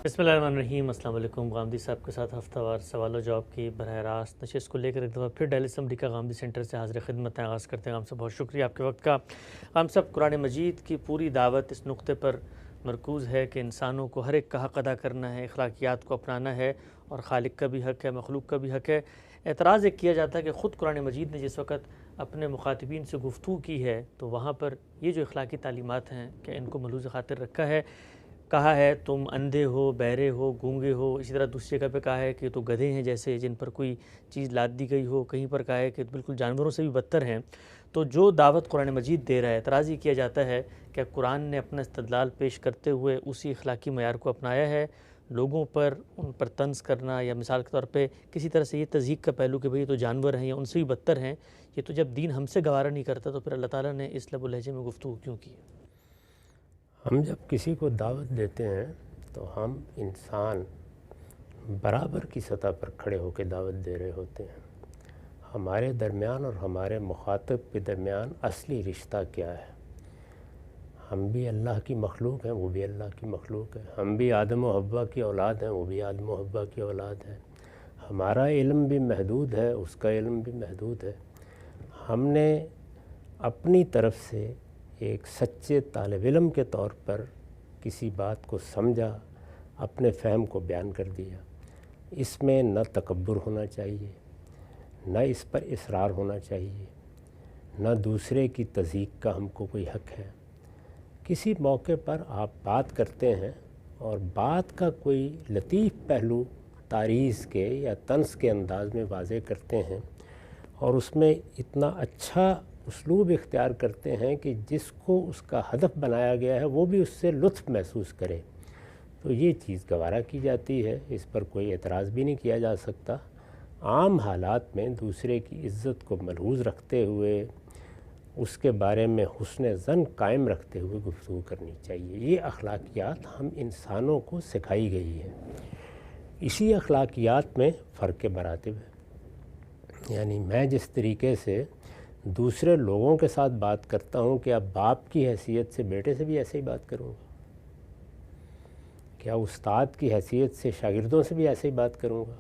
बिस्मिल्लाहिर्रहमानिर्रहीम। अस्सलाम वालेकुम। गामदी साहब के साथ हफ्ता वार सवाल और जवाब की बरह रास्त नशिस्त को लेकर एक दफ़ा फिर डेली असम्बली का गामदी सेंटर से हाज़िर खिदमत आगाज़ करते हैं। गाम साहब बहुत शुक्रिया आपके वक्त का। गाम साहब, कुरान मजीद की पूरी दावत इस नुक्ते पर मरकूज़ है कि इंसानों को हर एक का हक़ अदा करना है, अखलाकियात को अपनाना है और खालिक का भी हक़ है, मखलूक का भी हक़ है। एतराज़ एक किया जाता है कि ख़ुद कुरान मजीद ने जिस वक़्त अपने मुखातिबीन से गुफ्तगू की है तो वहाँ पर ये जो अखलाकी तालीमात हैं कि इनको मलूज़ ख़ातिर रखा है। कहा है तुम अंधे हो, बहरे हो, गूंगे हो। इसी तरह दूसरी जगह पे कहा है कि तो गधे हैं जैसे जिन पर कोई चीज़ लाद दी गई हो। कहीं पर कहा है कि बिल्कुल जानवरों से भी बदतर हैं। तो जो दावत कुरान मजीद दे रहा है, एतराज़ किया जाता है कि कुरान ने अपना इस्तदलाल पेश करते हुए उसी अखलाकी मयार को अपनाया है। लोगों पर उन पर तंज़ करना या मिसाल के तौर पे किसी तरह से ये तज़हीक का पहलू कि भाई ये तो जानवर हैं या उनसे भी बदतर हैं, ये तो जब दीन हमसे गवारा नहीं करता तो फिर अल्लाह ताला ने इस लब व लहजे में गुफ्तगू क्यों की है? हम जब किसी को दावत देते हैं तो हम इंसान बराबर की सतह पर खड़े होकर दावत दे रहे होते हैं। हमारे दरमियान और हमारे मुखातिब के दरमियान असली रिश्ता क्या है? हम भी अल्लाह की मखलूक हैं, वो भी अल्लाह की मखलूक है। हम भी आदम व हव्वा की औलाद हैं, वो भी आदम व हव्वा की औलाद है। हमारा इल्म भी महदूद है, उसका इल्म भी महदूद है। हमने अपनी तरफ से एक सच्चे तालिब इल्म के तौर पर किसी बात को समझा, अपने फ़हम को बयान कर दिया। इसमें न तकब्बुर होना चाहिए, न इस पर इसरार होना चाहिए, न दूसरे की तज़हीक का हमको कोई हक़ है। किसी मौके पर आप बात करते हैं और बात का कोई लतीफ़ पहलू तारीज़ के या तंज़ के अंदाज़ में वाज़े करते हैं और उसमें इतना अच्छा उसलूब इख्तियार करते हैं कि जिसको उसका हदफ बनाया गया है वो भी उससे लुत्फ़ महसूस करे, तो ये चीज़ गवारा की जाती है। इस पर कोई एतराज़ भी नहीं किया जा सकता। आम हालात में दूसरे की इज़्ज़त को मलहूज़ रखते हुए, उसके बारे में हुस्न ज़न कायम रखते हुए गुफ्तगू करनी चाहिए। ये अखलाकियात हम इंसानों को सिखाई गई है। इसी अखलाकियात में फ़र्क मरातिब है। यानी मैं जिस तरीके से दूसरे लोगों के साथ बात करता हूँ, क्या बाप की हैसियत से बेटे से भी ऐसे ही बात करूँगा? क्या उस्ताद की हैसियत से शागिर्दों से भी ऐसे ही बात करूँगा?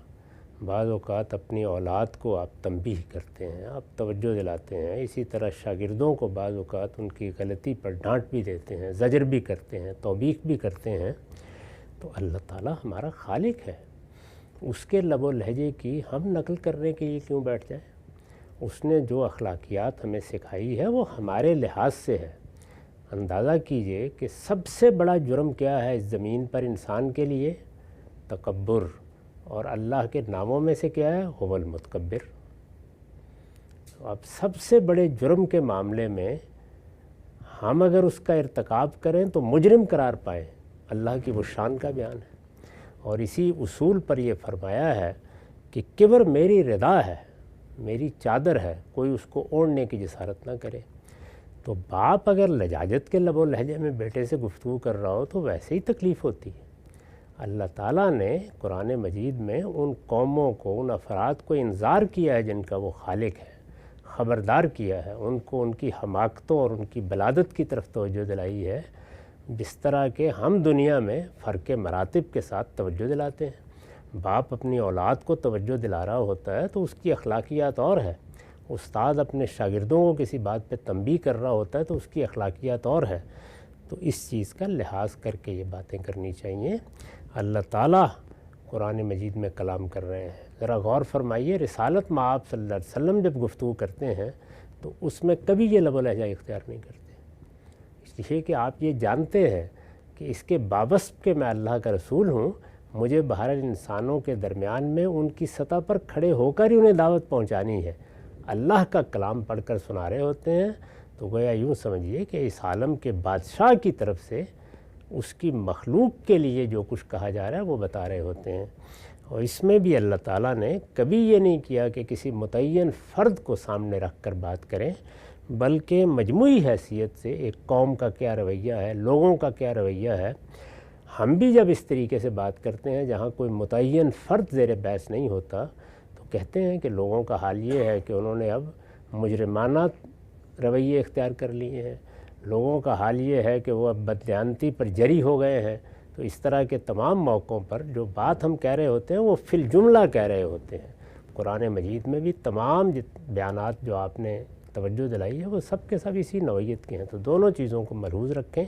बाज़ औक़ात अपनी औलाद को आप तंबीह करते हैं, आप तवज्जो दिलाते हैं। इसी तरह शागिर्दों को बाज़ औक़ात उनकी गलती पर डांट भी देते हैं, ज़जर भी करते हैं, तौबीख भी करते हैं। तो अल्लाह ताला हमारा खालिक है, उसके लब व लहजे की हम नकल करने के लिए क्यों बैठ जाएँ? उसने जो अखलाकियात हमें सिखाई है वो हमारे लिहाज से है। अंदाज़ा कीजिए कि सबसे बड़ा जुर्म क्या है इस ज़मीन पर इंसान के लिए? तकब्बुर। और अल्लाह के नामों में से क्या है? हुवल मुतकब्बिर। तो अब सबसे बड़े जुर्म के मामले में हम अगर उसका इर्तिकाब करें तो मुजरिम करार पाएँ, अल्लाह की वो शान का बयान है। और इसी उसूल पर यह फरमाया है कि किब्र मेरी रिदा है, मेरी चादर है, कोई उसको ओढ़ने की जसारत ना करे। तो बाप अगर लजाजत के लब व लहजे में बेटे से गुफ्तगू कर रहा हो तो वैसे ही तकलीफ़ होती है। अल्लाह ताला ने कुरान मजीद में उन कौमों को, उन अफराद को इंज़ार किया है जिनका वो खालिक है, ख़बरदार किया है, उनको उनकी हमाकतों और उनकी बलादत की तरफ तवज्जो दिलाई है, जिस तरह के हम दुनिया में फ़र्क मरातिब के साथ तवज्जो दिलाते हैं। बाप अपनी औलाद को तवज्जो दिला रहा होता है तो उसकी अखलाकियात और है। उस्ताद अपने शागिर्दों को किसी बात पे तंबीह कर रहा होता है तो उसकी अखलाकियात और है। तो इस चीज़ का लिहाज करके ये बातें करनी चाहिए। अल्लाह ताला कुरान मजीद में कलाम कर रहे हैं, ज़रा गौर फरमाइए। रिसालत में आप सल्लल्लाहु अलैहि वसल्लम जब गुफ्तगू करते हैं तो उसमें कभी ये लब व लहजा इख्तियार नहीं करते, इसलिए कि आप ये जानते हैं कि इसके बावजूद कि मैं अल्लाह का रसूल हूँ, मुझे बहरहाल इंसानों के दरमियान में उनकी सतह पर खड़े होकर ही उन्हें दावत पहुँचानी है। अल्लाह का कलाम पढ़कर सुना रहे होते हैं तो गोया यूँ समझिए कि इस आलम के बादशाह की तरफ से उसकी मखलूक के लिए जो कुछ कहा जा रहा है वो बता रहे होते हैं। और इसमें भी अल्लाह ताला ने कभी ये नहीं किया कि किसी मुतय्यन फ़र्द को सामने रख कर बात करें, बल्कि मजमूई हैसियत से एक कौम का क्या रवैया है, लोगों का क्या रवैया है। हम भी जब इस तरीके से बात करते हैं जहाँ कोई मुतय्यन फ़र्द ज़ेर बहस नहीं होता तो कहते हैं कि लोगों का हाल ये है कि उन्होंने अब मुजरिमाना रवैये इख्तियार कर लिए हैं, लोगों का हाल ये है कि वो अब बददियानती पर जरी हो गए हैं। تو اس طرح کے تمام موقعوں پر جو بات ہم کہہ رہے ہوتے ہیں وہ فی الجملہ کہہ رہے ہوتے ہیں۔ قرآن مجید میں بھی تمام بیانات جو آپ نے توجہ دلائی ہے وہ سب کے سب اسی نوعیت کے ہیں۔ تو دونوں چیزوں کو ملحوظ رکھیں،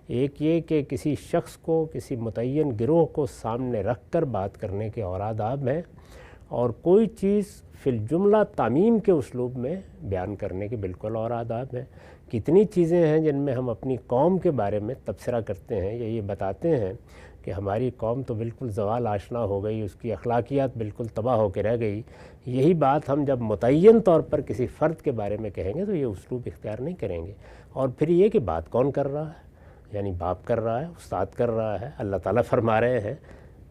ایک یہ کہ کسی شخص کو، کسی متعین گروہ کو سامنے رکھ کر بات کرنے کے اور آداب ہیں، اور کوئی چیز فی الجملہ تعمیم کے اسلوب میں بیان کرنے کے بالکل اور آداب ہیں۔ کتنی چیزیں ہیں جن میں ہم اپنی قوم کے بارے میں تبصرہ کرتے ہیں یا یہ بتاتے ہیں کہ ہماری قوم تو بالکل زوال آشنا ہو گئی، اس کی اخلاقیات بالکل تباہ ہو کے رہ گئی۔ یہی بات ہم جب متعین طور پر کسی فرد کے بارے میں کہیں گے تو یہ اسلوب اختیار نہیں کریں گے۔ اور پھر یہ کہ بات کون کر رہا ہے، یعنی باپ کر رہا ہے، استاد کر رہا ہے، اللہ تعالیٰ فرما رہے ہیں۔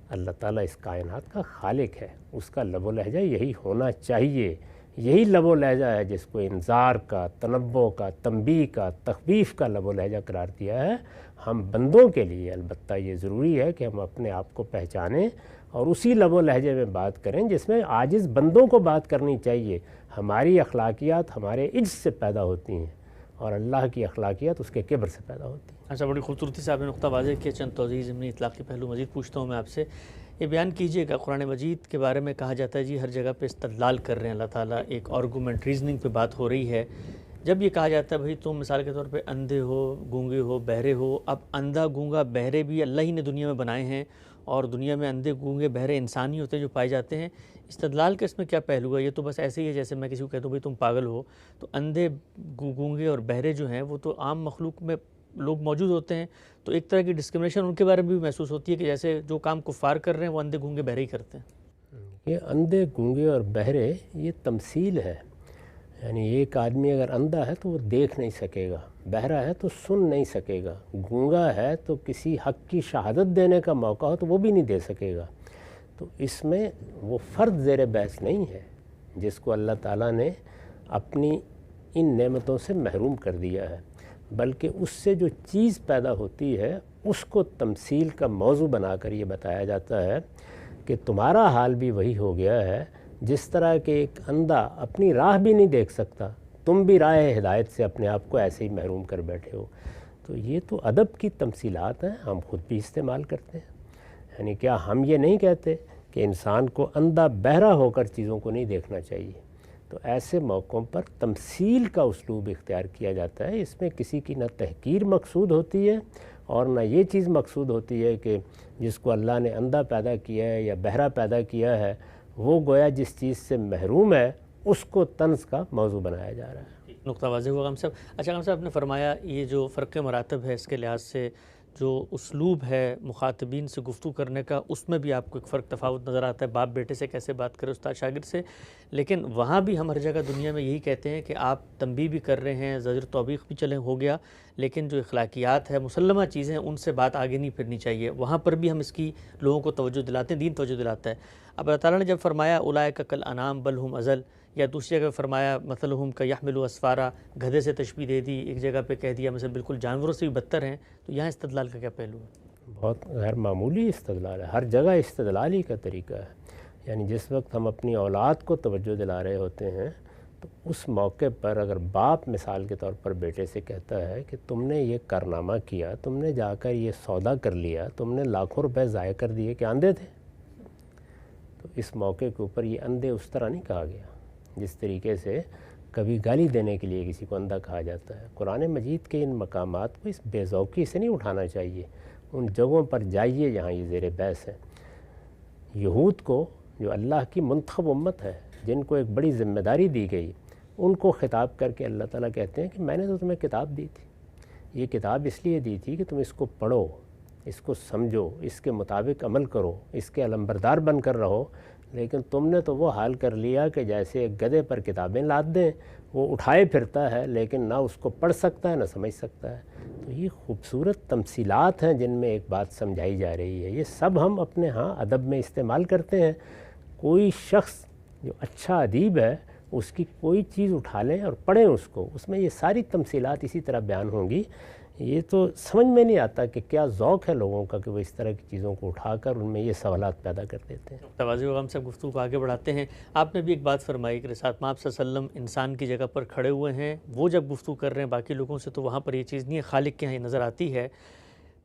اللہ تعالیٰ اس کائنات کا خالق ہے، اس کا لب و لہجہ یہی ہونا چاہیے۔ یہی لب و لہجہ ہے جس کو انذار کا، تنبؤ کا، تنبیہ کا، تخویف کا لب و لہجہ قرار دیا ہے۔ ہم بندوں کے لیے البتہ یہ ضروری ہے کہ ہم اپنے آپ کو پہچانیں اور اسی لب و لہجے میں بات کریں جس میں عاجز بندوں کو بات کرنی چاہیے۔ ہماری اخلاقیات ہمارے عجز سے پیدا ہوتی ہیں اور اللہ کی اخلاقیات اس کے کبر سے پیدا ہوتی ہیں۔ اچھا، بڑی خوبصورتی سے آپ نے نقطہ واضح کیا۔ چند توضیح ضمنی اطلاقی پہلو مزید پوچھتا ہوں میں آپ سے۔ یہ بیان کیجئے گا، قرآن مجید کے بارے میں کہا جاتا ہے جی ہر جگہ پہ استدلال کر رہے ہیں اللہ تعالیٰ، ایک آرگومنٹ ریزننگ پہ بات ہو رہی ہے۔ جب یہ کہا جاتا ہے بھئی تم مثال کے طور پہ اندھے ہو، گونگے ہو، بہرے ہو، اب اندھا گونگا بہرے بھی اللہ ہی نے دنیا میں بنائے ہیں، اور دنیا میں اندھے گونگے بہرے انسانی ہوتے ہیں جو پائے جاتے ہیں۔ استدلال کا اس میں کیا پہلو ہے؟ یہ تو بس ایسے ہی ہے جیسے میں کسی کو کہتا ہوں بھئی تم پاگل ہو، تو اندھے گونگے اور بہرے جو ہیں وہ تو عام مخلوق میں لوگ موجود ہوتے ہیں، تو ایک طرح کی ڈسکرمنیشن ان کے بارے میں بھی محسوس ہوتی ہے کہ جیسے جو کام کفار کر رہے ہیں وہ اندھے گونگے بہرے ہی کرتے ہیں۔ یہ اندھے گونگے اور بہرے یہ تمثیل ہے، یعنی ایک آدمی اگر اندھا ہے تو وہ دیکھ نہیں سکے گا، بہرا ہے تو سن نہیں سکے گا، گونگا ہے تو کسی حق کی شہادت دینے کا موقع ہو تو وہ بھی نہیں دے سکے گا۔ تو اس میں وہ فرد زیر بحث نہیں ہے جس کو اللہ تعالیٰ نے اپنی ان نعمتوں سے محروم کر دیا ہے، بلکہ اس سے جو چیز پیدا ہوتی ہے اس کو تمثیل کا موضوع بنا کر یہ بتایا جاتا ہے کہ تمہارا حال بھی وہی ہو گیا ہے جس طرح کہ ایک اندھا اپنی راہ بھی نہیں دیکھ سکتا، تم بھی راہ ہدایت سے اپنے آپ کو ایسے ہی محروم کر بیٹھے ہو۔ تو یہ تو ادب کی تمثیلات ہیں، ہم خود بھی استعمال کرتے ہیں۔ یعنی کیا ہم یہ نہیں کہتے کہ انسان کو اندھا بہرا ہو کر چیزوں کو نہیں دیکھنا چاہیے؟ تو ایسے موقعوں پر تمثیل کا اسلوب اختیار کیا جاتا ہے۔ اس میں کسی کی نہ تحقیر مقصود ہوتی ہے اور نہ یہ چیز مقصود ہوتی ہے کہ جس کو اللہ نے اندھا پیدا کیا ہے یا بہرا پیدا کیا ہے وہ گویا جس چیز سے محروم ہے اس کو طنز کا موضوع بنایا جا رہا ہے۔ نقطہ واضح ہوا غم صاحب۔ اچھا غم صاحب، آپ نے فرمایا یہ جو فرق مراتب ہے اس کے لحاظ سے جو اسلوب ہے مخاطبین سے گفتگو کرنے کا، اس میں بھی آپ کو ایک فرق تفاوت نظر آتا ہے، باپ بیٹے سے کیسے بات کرے، استاد شاگرد سے، لیکن وہاں بھی ہم ہر جگہ دنیا میں یہی کہتے ہیں کہ آپ تنبیہ بھی کر رہے ہیں، زجر توبیخ بھی چلیں ہو گیا، لیکن جو اخلاقیات ہے، مسلمہ چیزیں ہیں، ان سے بات آگے نہیں پھرنی چاہیے۔ وہاں پر بھی ہم اس کی لوگوں کو توجہ دلاتے ہیں، دین توجہ دلاتا ہے۔ اب اللہ تعالیٰ نے جب فرمایا اولئک کالانعام بل ہم اضل، یا دوسری جگہ فرمایا مثلہم کیحملوا اسفارا، گدھے سے تشبیہ دے دی، ایک جگہ پہ کہہ دیا مثلا بالکل جانوروں سے بھی بدتر ہیں، تو یہاں استدلال کا کیا پہلو ہے؟ بہت غیر معمولی استدلال ہے، ہر جگہ استدلال ہی کا طریقہ ہے۔ یعنی جس وقت ہم اپنی اولاد کو توجہ دلا رہے ہوتے ہیں تو اس موقع پر اگر باپ مثال کے طور پر بیٹے سے کہتا ہے کہ تم نے یہ کارنامہ کیا، تم نے جا کر یہ سودا کر لیا، تم نے لاکھوں روپے ضائع کر دیے کہ اندھے تھے، تو اس موقع کے اوپر یہ اندھے اس طرح نہیں کہا گیا جس طریقے سے کبھی گالی دینے کے لیے کسی کو اندھا کہا جاتا ہے۔ قرآن مجید کے ان مقامات کو اس بے ذوقی سے نہیں اٹھانا چاہیے، ان جگہوں پر جائیے جہاں یہ زیر بحث ہے۔ یہود کو جو اللہ کی منتخب امت ہے، جن کو ایک بڑی ذمہ داری دی گئی، ان کو خطاب کر کے اللہ تعالیٰ کہتے ہیں کہ میں نے تو تمہیں کتاب دی تھی، یہ کتاب اس لیے دی تھی کہ تم اس کو پڑھو، اس کو سمجھو، اس کے مطابق عمل کرو، اس کے علمبردار بن کر رہو، لیکن تم نے تو وہ حال کر لیا کہ جیسے ایک گدھے پر کتابیں لاد دیں، وہ اٹھائے پھرتا ہے لیکن نہ اس کو پڑھ سکتا ہے نہ سمجھ سکتا ہے۔ تو یہ خوبصورت تمثیلات ہیں جن میں ایک بات سمجھائی جا رہی ہے، یہ سب ہم اپنے ہاں ادب میں استعمال کرتے ہیں۔ کوئی شخص جو اچھا ادیب ہے اس کی کوئی چیز اٹھا لیں اور پڑھیں اس کو، اس میں یہ ساری تمثیلات اسی طرح بیان ہوں گی۔ یہ تو سمجھ میں نہیں آتا کہ کیا ذوق ہے لوگوں کا کہ وہ اس طرح کی چیزوں کو اٹھا کر ان میں یہ سوالات پیدا کر دیتے ہیں۔ توازی وغم سے گفتگو کو آگے بڑھاتے ہیں۔ آپ نے بھی ایک بات فرمائی کہ رسالت مآب صلی اللہ علیہ وسلم انسان کی جگہ پر کھڑے ہوئے ہیں، وہ جب گفتگو کر رہے ہیں باقی لوگوں سے تو وہاں پر یہ چیز نہیں ہے، خالق کے یہاں یہ نظر آتی ہے۔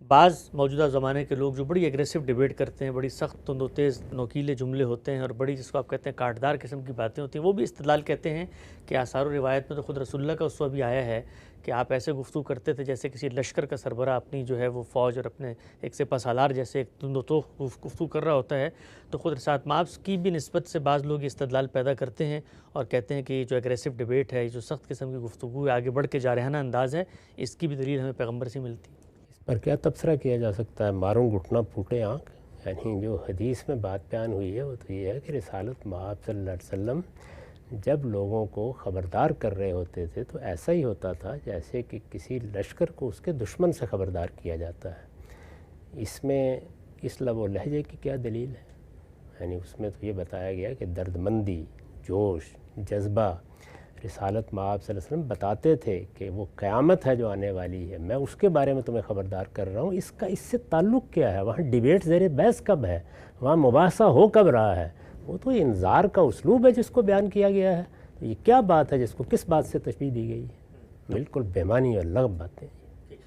بعض موجودہ ज़माने के लोग जो बड़ी एग्रेसिव डिबेट करते हैं, बड़ी सख्त तंद तेज़ नोकीले जुमले होते हैं और बड़ी जिसको आप कहते हैं काटदार किस्म की बातें होती हैं, वो भी इस्तिदलाल कहते हैं कि आसार और रिवायत में तो खुद रसूलुल्लाह का उसवा भी आया है कि आप ऐसे गुफ्तगू करते थे जैसे किसी लश्कर का सरबरा अपनी जो है वो फ़ौज और अपने एक सिपह सालार जैसे एक तुंदो गुफ्तगू कर रहा होता है। तो खुद रसात माब्स की भी निस्बत से बाज़ लोग इस्तिदलाल पैदा करते हैं और कहते हैं कि जो एग्रेसिव डिबेट है, जो सख्त किस्म की गुफ्तगू है, आगे बढ़ के जारहाना अंदाज़ है, इसकी भी दलील हमें पैगम्बर से मिलती है। पर क्या तबसरा किया जा सकता है, मारूं घुटना फूटे आँख। यानी जो हदीस में बात बयान हुई है वो तो ये है कि रिसालत महब सल्लल्लाहु अलैहि वसल्लम जब लोगों को ख़बरदार कर रहे होते थे तो ऐसा ही होता था जैसे कि किसी लश्कर को उसके दुश्मन से ख़बरदार किया जाता है। इसमें इस लब व लहजे की क्या दलील है? यानी उसमें तो ये बताया गया कि दर्दमंदी, जोश, जज्बा, रिसालत महब सल्लल्लाहु अलैहि वसल्लम बताते थे कि वो क़यामत है जो आने वाली है, मैं उसके बारे में तुम्हें ख़बरदार कर रहा हूँ। इसका इससे ताल्लुक़ क्या है? वहाँ डिबेट ज़ेर बहस कब है? वहाँ मुबाहसा हो कब रहा है? वो तो इंजार का उसलूब है जिसको बयान किया गया है। तो ये क्या बात है जिसको किस बात से तशबीह दी गई है? बिल्कुल बेमानी और लगब बातें।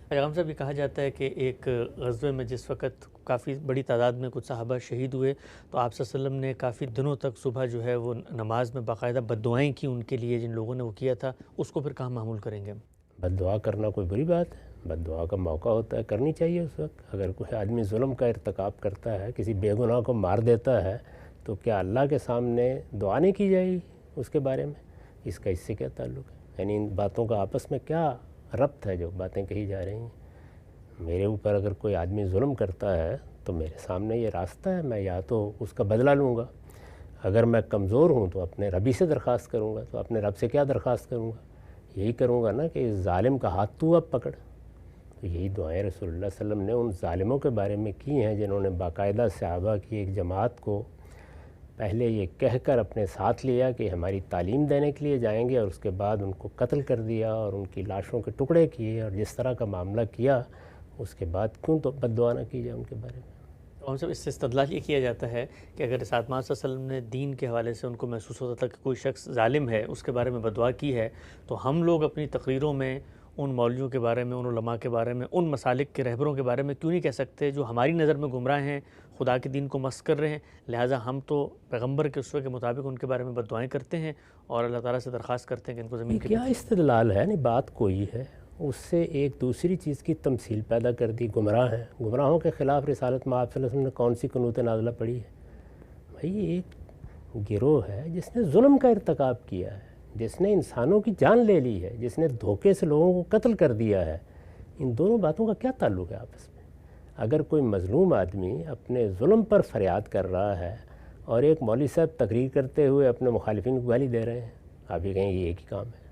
पैगम्बर साहब, ये कहा जाता है कि एक ग़ज़वे में जिस वक़्त काफ़ी बड़ी तादाद में कुछ सहाबा शहीद हुए तो आप सल्लल्लाहु अलैहि वसल्लम ने काफ़ी दिनों तक सुबह जो है वो नमाज में बाकायदा बद्दुआएँ की उनके लिए, जिन लोगों ने वो किया था, उसको फिर कहाँ मामूल करेंगे? बद्दुआ करना कोई बुरी बात है? बद्दुआ का मौका होता है, करनी चाहिए उस वक्त। अगर कोई आदमी जुल्म का इर्तिकाब करता है, किसी बेगुनाह को मार देता है, तो क्या अल्लाह के सामने दुआ नहीं की जाएगी उसके बारे में? इसका इससे क्या ताल्लुक़ है? यानी इन बातों का आपस में क्या रब्त है जो बातें कही जा रही हैं? मेरे ऊपर अगर कोई आदमी जुल्म करता है तो मेरे सामने ये रास्ता है, मैं या तो उसका बदला लूँगा। अगर मैं कमज़ोर हूँ तो अपने रबी से दरख्वास्त करूँगा। तो अपने रब से क्या दरख्वास्त करूँगा? यही करूँगा ना कि इस ज़ालिम का हाथ तू अब पकड़। तो यही दुआएं रसूलुल्लाह सल्लल्लाहु अलैहि वसल्लम ने उन ज़ालिमों के बारे में की हैं जिन्होंने बाकायदा सहाबा की एक जमात को पहले ये कहकर अपने साथ लिया कि हमारी तालीम देने के लिए जाएंगे, और उसके बाद उनको कत्ल कर दिया और उनकी लाशों के टुकड़े किए, और जिस तरह का मामला किया उसके बाद क्यों तो बद्दुआ न की जाए उनके बारे में। तो हम सब इससे इस्तदलाल ये किया जाता है कि अगर रिसालत महब सल्लल्लाहु अलैहि वसल्लम ने दीन के हवाले से उनको महसूस होता था कि कोई शख्स ज़ालिम है, उसके बारे में बद्दुआ की है, तो हम लोग अपनी तकरीरों में उन मौलवियों के बारे में, उन उलमा के बारे में, उन मसालिक के रहबरों के बारे में क्यों नहीं कह सकते जो हमारी नज़र में गुमराह हैं, खुदा के दीन को मस्ख़ कर रहे हैं? लिहाजा हम तो पैगम्बर के उसवे के मुताबिक उनके बारे में बद्दुआएँ करते हैं और अल्लाह ताला से दरख्वास्त करते हैं कि इनको ज़मीन की क्या इस्तदलाल है? नहीं, बात कोई है, उससे एक दूसरी चीज़ की तमसील पैदा कर दी। गुमराह हैं, गुमराहों के ख़िलाफ़ रिसालत महब सल्लल्लाहु अलैहि वसल्लम ने कौन सी कुनूत नाज़िला पढ़ी है? भाई एक गिरोह है जिसने जुल्म का इर्तिकाब किया है, जिसने इंसानों की जान ले ली है, जिसने धोखे से लोगों को कत्ल कर दिया है। इन दोनों बातों का क्या ताल्लुक़ है आपस में? अगर कोई मज़लूम आदमी अपने जुल्म पर फरियाद कर रहा है और एक मौलवी साहब तकरीर करते हुए अपने मुखालिफिन को गाली दे रहे हैं, आप ये कहेंगे एक ही काम है।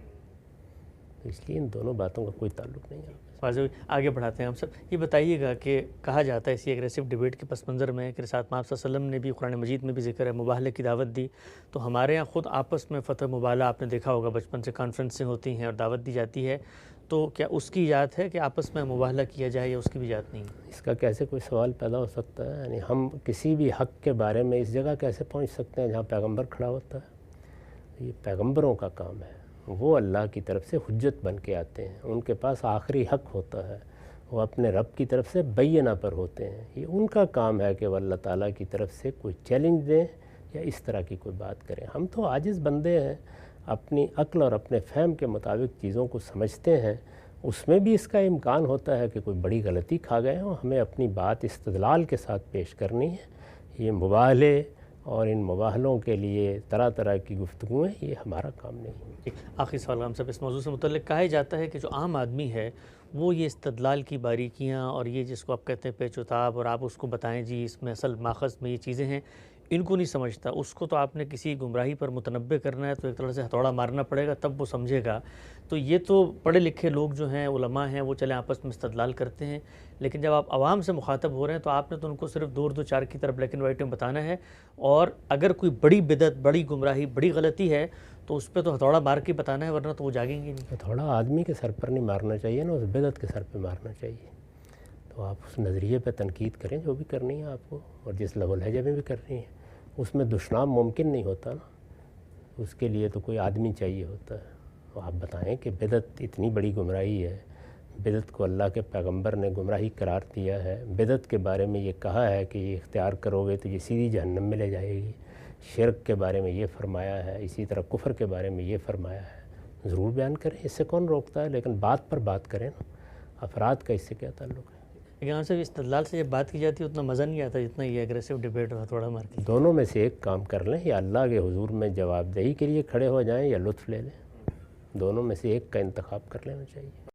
तो इसलिए इन दोनों बातों का कोई ताल्लुक़ नहीं है। वाज़ेह आगे बढ़ाते हैं हम सब। ये बताइएगा कि कहा जाता है इसी एग्रेसिव डिबेट के पस मंज़र में कि रिसालत महब सल्लल्लाहु अलैहि वसल्लम ने भी कुरान मजीद में भी ज़िक्र है, मुबाहले की दावत दी। तो हमारे यहाँ ख़ुद आपस में फ़तह मुबाहला आपने देखा होगा, बचपन से कॉन्फ्रेंसें होती हैं और दावत दी जाती है, तो क्या उसकी इजाज़त है कि आपस में मुबाहला किया जाए या उसकी भी इजाज़त नहीं? इसका कैसे कोई सवाल पैदा हो सकता है? यानी हम किसी भी हक़ के बारे में इस जगह कैसे पहुँच सकते हैं जहाँ पैगम्बर खड़ा होता है? ये पैगम्बरों का काम है, वो अल्लाह की तरफ से हुज्जत बन के आते हैं, उनके पास आखिरी हक़ होता है, वो अपने रब की तरफ से बैना पर होते हैं। ये उनका काम है कि वह अल्लाह ताला की तरफ से कोई चैलेंज दें या इस तरह की कोई बात करें। हम तो आजिज़ बंदे हैं, अपनी अक्ल और अपने फ़हम के मुताबिक चीज़ों को समझते हैं। उसमें भी इसका इम्कान होता है कि कोई बड़ी गलती खा गए हों, हमें अपनी बात इस्तदलाल के साथ पेश करनी है। ये मुबाहले और इन मुबाहलों के लिए तरह तरह की गुफ्तगूएँ, ये हमारा काम नहीं है। आखिरी सवाल हम सब इस मौजू से मुतल्लिक़ कहा जाता है कि जो आम आदमी है वो ये इस्तदलाल की बारीकियाँ और ये जिसको आप कहते हैं पेचोताब, और आप उसको बताएं जी इसमें असल माखज़ में ये चीज़ें हैं, इनको नहीं समझता। उसको तो आपने किसी गुमराही पर मुतनब्बे करना है तो एक तरह से हथौड़ा मारना पड़ेगा तब वो समझेगा। तो ये तो पढ़े लिखे लोग जो हैं, उलमा हैं, वो चले आपस में इस्तदलाल करते हैं, लेकिन जब आप आवाम से मुखातब हो रहे हैं तो आपने तो उनको सिर्फ 2-2-4 की तरफ ब्लैक एंड वाइट में बताना है, और अगर कोई बड़ी बिदअत, बड़ी गुमराही, बड़ी गलती है तो उस पर तो हथौड़ा मार के बताना है, वरना तो वो जागेंगे नहीं। हथौड़ा आदमी के सर पर नहीं मारना चाहिए ना, उस बिदअत के सर पर मारना चाहिए। तो आप उस नज़रिए पर तनकीद करें जो भी करनी है आपको, और जिस लहजे में भी करनी है, उसमें दुश्मन मुमकिन नहीं होता ना, उसके लिए तो कोई आदमी चाहिए होता है। तो आप बताएं कि बिदअत इतनी बड़ी गुमराही है بدعت کو اللہ کے پیغمبر نے گمراہی قرار دیا ہے، بدعت کے بارے میں یہ کہا ہے کہ یہ اختیار کرو گے تو یہ سیدھی جہنم میں لے جائے گی، شرک کے بارے میں یہ فرمایا ہے، اسی طرح کفر کے بارے میں یہ فرمایا ہے، ضرور بیان کریں، اس سے کون روکتا ہے، لیکن بات پر بات کریں نا، افراد کا اس سے کیا تعلق ہے؟ یہاں سے استدلال سے جب بات کی جاتی ہے اتنا مزہ نہیں آتا جتنا یہ اگریسو ڈیبیٹ تھوڑا مار کے۔ دونوں میں سے ایک کام کر لیں، یا اللہ کے حضور میں جواب دہی کے لیے کھڑے ہو جائیں یا لطف لے لیں، دونوں میں سے ایک کا انتخاب کر لینا چاہیے۔